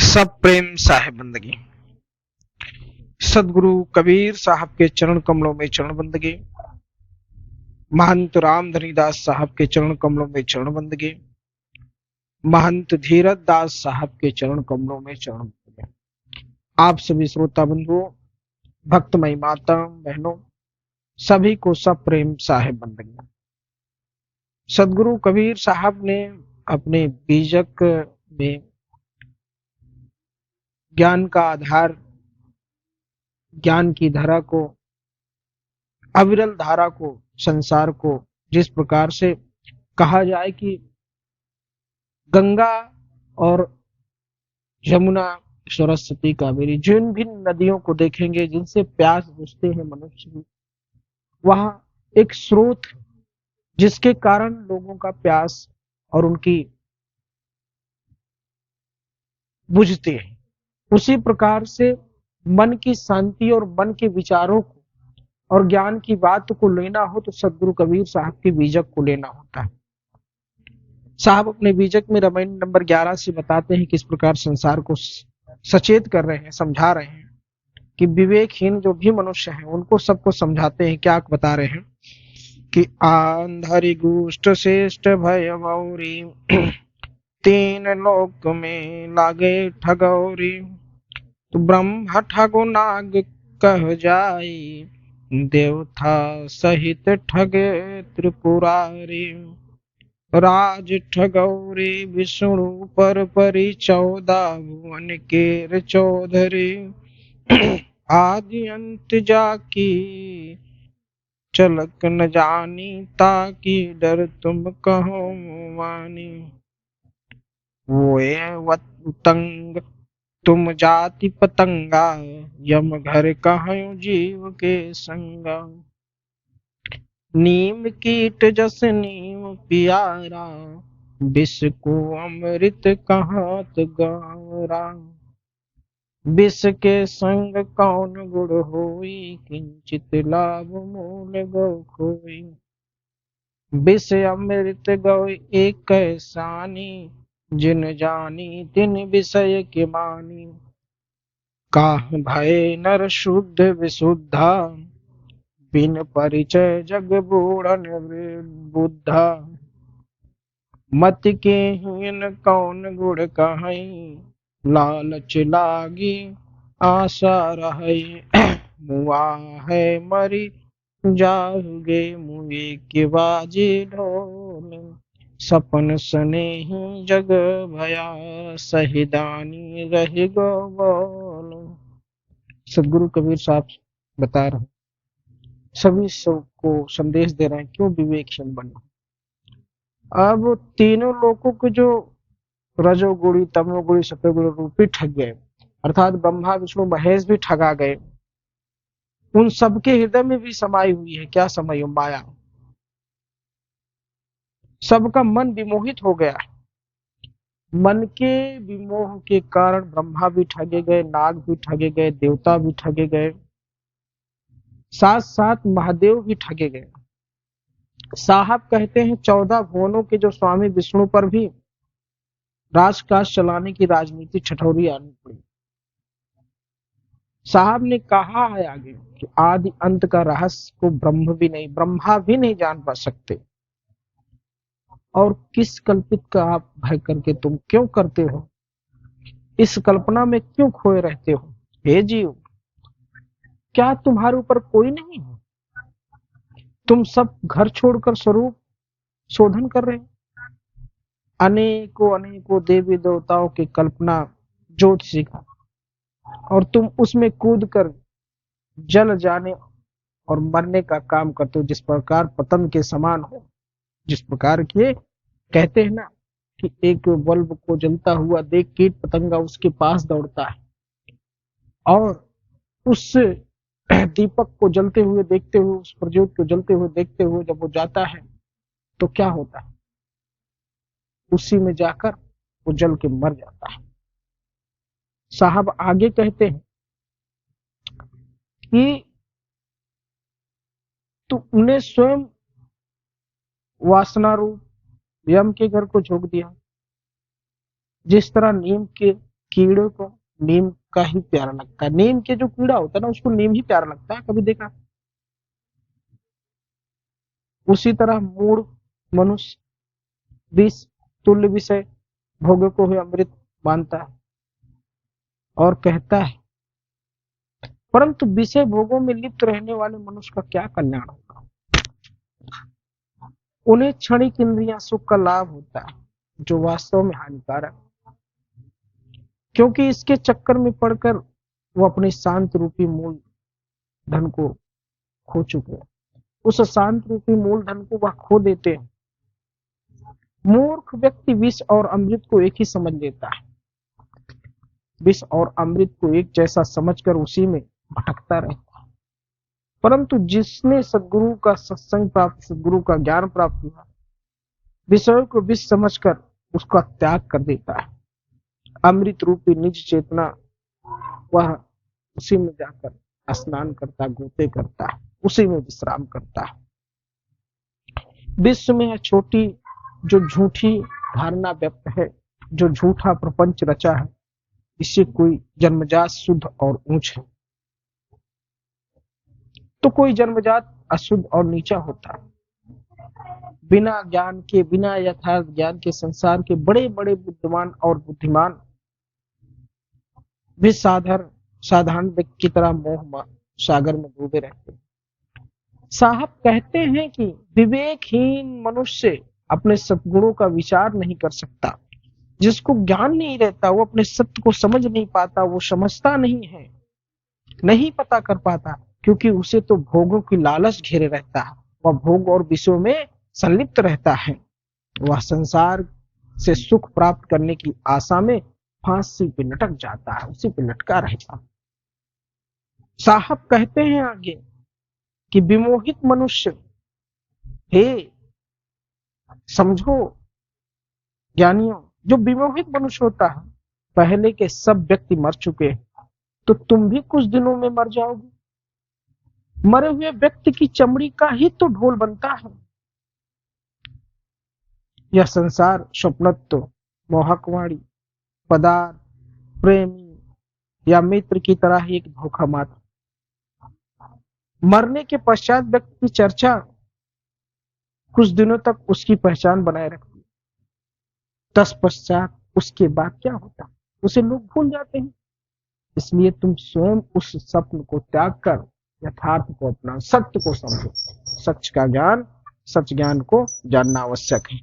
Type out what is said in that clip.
सब प्रेम साहेब बंदगी। सदगुरु कबीर साहब के चरण कमलों में चरण बंदगी। महंत रामधनी दास साहब के चरण कमलों में चरण बंदगी। महंत धीरज दास साहब के चरण कमलों में चरण बंदगी। आप सभी श्रोता बंधुओं, भक्तमयी माता बहनों, सभी को सब प्रेम साहेब बंदगी। सदगुरु कबीर साहब ने अपने बीजक में ज्ञान का आधार, ज्ञान की धारा को, अविरल धारा को, संसार को जिस प्रकार से कहा जाए कि गंगा और यमुना, सरस्वती, कावेरी, जिन भी नदियों को देखेंगे जिनसे प्यास बुझते हैं मनुष्य की, वहां एक स्रोत जिसके कारण लोगों का प्यास और उनकी बुझती है। उसी प्रकार से मन की शांति और मन के विचारों को और ज्ञान की बात को लेना हो तो सदगुरु कबीर साहब के बीजक को लेना होता है। साहब अपने बीजक में रामायण नंबर 11 से बताते हैं किस प्रकार संसार को सचेत कर रहे हैं, समझा रहे हैं कि विवेकहीन जो भी मनुष्य है उनको सबको समझाते हैं। क्या बता रहे हैं कि आंधरी गुष्ट श्रेष्ठ भय मौरी, तीन लोक में लागे ठगौरी, तो ब्रह्म ठगो नाग कह जाई, देवता सहित ठगे त्रिपुरारी, राज ठगौरी विष्णु पर परि, 14 भुवन केर चौधरी, आदि अंत जाकी चलक न जानी, ताकि डर तुम कहो मानी, वो तंग तुम जाति पतंगा, यम घर कहूं जीव के संगा, नीम कीट जस नीम पियारा, विष को अमृत कहात गारा, विष के संग कौन गुण होई, किंचित लाभ मूल गौ खोई, विष अमृत गौ एक कैसानी, जिन जानी तिन विषय के मानी, काह भय नर शुद्ध विशुद्धा, बिन परिचय जग बूढ़न बुद्धा, मत के हीन कौन गुण कहई, लालच लागी आशा रही, मुआ है मरी जाओगे मुए के बाजे ढोल, सपन सने ही जग भया, सहिदानी रह गो बोल। सदगुरु कबीर साहब बता रहे, सभी सबको संदेश दे रहे हैं क्यों विवेकहीन बनना। अब तीनों लोगों को जो रजोगुणी, तमोगुणी, सतोगुणी रूपी ठग गए, अर्थात ब्रह्मा विष्णु महेश भी ठगा गए, उन सबके हृदय में भी समाई हुई है क्या समाई? माया। सबका मन विमोहित हो गया। मन के विमोह के कारण ब्रह्मा भी ठगे गए, नाग भी ठगे गए, देवता भी ठगे गए, साथ साथ महादेव भी ठगे गए। साहब कहते हैं 14 भुवनों के जो स्वामी विष्णु पर भी राजकाज चलाने की राजनीति ठठौरी आनी पड़ी। साहब ने कहा है आगे कि आदि अंत का रहस्य को ब्रह्मा भी नहीं जान पा सकते, और किस कल्पित का आप भय करके तुम क्यों करते हो, इस कल्पना में क्यों खोए रहते हो? हे जीव, क्या तुम्हारे ऊपर कोई नहीं है? तुम सब घर छोड़कर स्वरूप शोधन कर रहे हो। अनेकों अनेकों देवी देवताओं की कल्पना ज्योतिषी का, और तुम उसमें कूद कर जल जाने और मरने का काम करते हो, जिस प्रकार पतंग के समान हो। जिस प्रकार के कहते हैं ना कि एक बल्ब को जलता हुआ देख कीट पतंगा उसके पास दौड़ता है, और उस दीपक को जलते हुए देखते हुए, उस प्रज्योत को जलते हुए देखते हुए जब वो जाता है तो क्या होता है? उसी में जाकर वो जल के मर जाता है। साहब आगे कहते हैं कि तुमने स्वयं वासना रूप यम के घर को झोंक दिया। जिस तरह नीम के कीड़े को नीम का ही प्यारा लगता है। नीम के जो कीड़ा होता है ना, उसको नीम ही प्यारा लगता है, कभी देखा? उसी तरह मूढ़ मनुष्य विष तुल्य विषय भोग को ही अमृत मानता है और कहता है, परंतु विषय भोगों में लिप्त रहने वाले मनुष्य का क्या कल्याण होगा? उन्हें क्षणिक इंद्रियां सुख का लाभ होता है, जो वास्तव में हानिकारक, क्योंकि इसके चक्कर में पड़कर वो अपने शांत रूपी मूल धन को खो चुके हैं। उस शांत रूपी मूल धन को वह खो देते हैं। मूर्ख व्यक्ति विष और अमृत को एक ही समझ लेता है, विष और अमृत को एक जैसा समझकर उसी में भटकता रहता है। परंतु जिसने सद्गुरु का सत्संग प्राप्त, सद्गुरु का ज्ञान प्राप्त हुआ, विषयों को विष समझकर उसका त्याग कर देता है। अमृत रूपी निज चेतना वह उसी में जाकर स्नान करता, गोते करता है, उसी में विश्राम करता है। विश्व में यह छोटी जो झूठी धारणा व्यक्त है, जो झूठा प्रपंच रचा है, इससे कोई जन्मजात शुद्ध और ऊंच है, तो कोई जन्मजात अशुद्ध और नीचा होता है। बिना ज्ञान के, बिना यथार्थ ज्ञान के संसार के बड़े बड़े बुद्धिमान और बुद्धिमान भी साधारण व्यक्ति की तरह मोह सागर में डूबे रहते हैं। साहब कहते हैं कि विवेकहीन मनुष्य अपने सद्गुणों का विचार नहीं कर सकता। जिसको ज्ञान नहीं रहता, वो अपने सत्य को समझ नहीं पाता, वो समझता नहीं है, नहीं पता कर पाता, क्योंकि उसे तो भोगों की लालच घेरे रहता है। वह भोग और विषयों में संलिप्त रहता है। वह संसार से सुख प्राप्त करने की आशा में फांसी पे लटक जाता है, उसी पे लटका रहता है। साहब कहते हैं आगे कि विमोहित मनुष्य, हे समझो ज्ञानियों, जो विमोहित मनुष्य होता है, पहले के सब व्यक्ति मर चुके हैं, तो तुम भी कुछ दिनों में मर जाओगे। मरे हुए व्यक्ति की चमड़ी का ही तो ढोल बनता है। यह संसार स्वप्नत्व, मोहकवाणी, पदार्थ, प्रेमी या मित्र की तरह ही एक धोखा मात्र। मरने के पश्चात व्यक्ति की चर्चा कुछ दिनों तक उसकी पहचान बनाए रखती, तत्पश्चात उसके बाद क्या होता उसे लोग भूल जाते हैं। इसलिए तुम स्वयं उस स्वप्न को त्याग कर यथार्थ को अपना, सत्य को समझो। सच का ज्ञान, सच ज्ञान को जानना आवश्यक है।